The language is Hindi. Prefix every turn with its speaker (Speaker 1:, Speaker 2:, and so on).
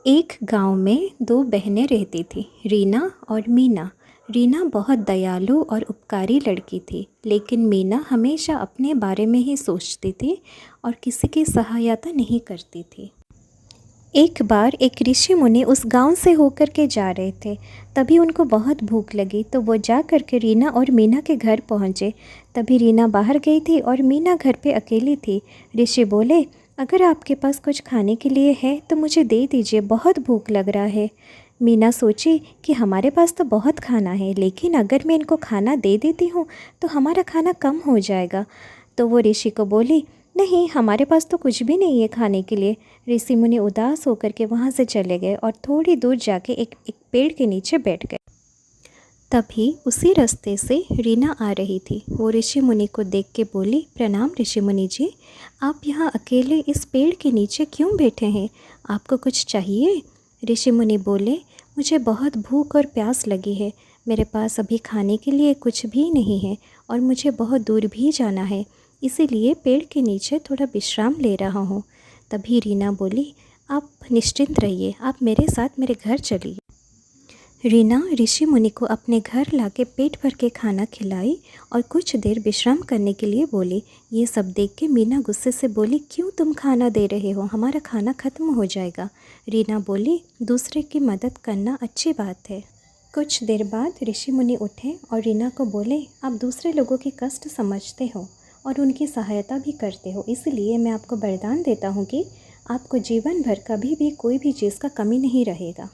Speaker 1: एक गांव में दो बहनें रहती थीं, रीना और मीना। रीना बहुत दयालु और उपकारी लड़की थी, लेकिन मीना हमेशा अपने बारे में ही सोचती थी और किसी की सहायता नहीं करती थी। एक बार एक ऋषि मुनि उस गांव से होकर के जा रहे थे। तभी उनको बहुत भूख लगी, तो वो जा कर के रीना और मीना के घर पहुँचे। तभी रीना बाहर गई थी और मीना घर पे अकेली थी। ऋषि बोले, अगर आपके पास कुछ खाने के लिए है तो मुझे दे दीजिए, बहुत भूख लग रहा है। मीना सोची कि हमारे पास तो बहुत खाना है, लेकिन अगर मैं इनको खाना दे देती हूँ तो हमारा खाना कम हो जाएगा। तो वो ऋषि को बोली, नहीं, हमारे पास तो कुछ भी नहीं है खाने के लिए। ऋषि मुनि उदास होकर के वहाँ से चले गए और थोड़ी दूर जाके एक पेड़ के नीचे बैठ गए। तभी उसी रास्ते से रीना आ रही थी। वो ऋषि मुनि को देख के बोली, प्रणाम ऋषि मुनि जी, आप यहाँ अकेले इस पेड़ के नीचे क्यों बैठे हैं? आपको कुछ चाहिए? ऋषि मुनि बोले, मुझे बहुत भूख और प्यास लगी है। मेरे पास अभी खाने के लिए कुछ भी नहीं है और मुझे बहुत दूर भी जाना है, इसीलिए पेड़ के नीचे थोड़ा विश्राम ले रहा हूँ। तभी रीना बोली, आप निश्चिंत रहिए, आप मेरे साथ मेरे घर चलिए। रीना ऋषि मुनि को अपने घर लाके पेट भर के खाना खिलाई और कुछ देर विश्राम करने के लिए बोली। ये सब देख के मीना गुस्से से बोली, क्यों तुम खाना दे रहे हो? हमारा खाना ख़त्म हो जाएगा। रीना बोली, दूसरे की मदद करना अच्छी बात है। कुछ देर बाद ऋषि मुनि उठे और रीना को बोले, आप दूसरे लोगों की कष्ट समझते हो और उनकी सहायता भी करते हो, इसलिए मैं आपको वरदान देता हूँ कि आपको जीवन भर कभी भी कोई भी चीज़ का कमी नहीं रहेगा।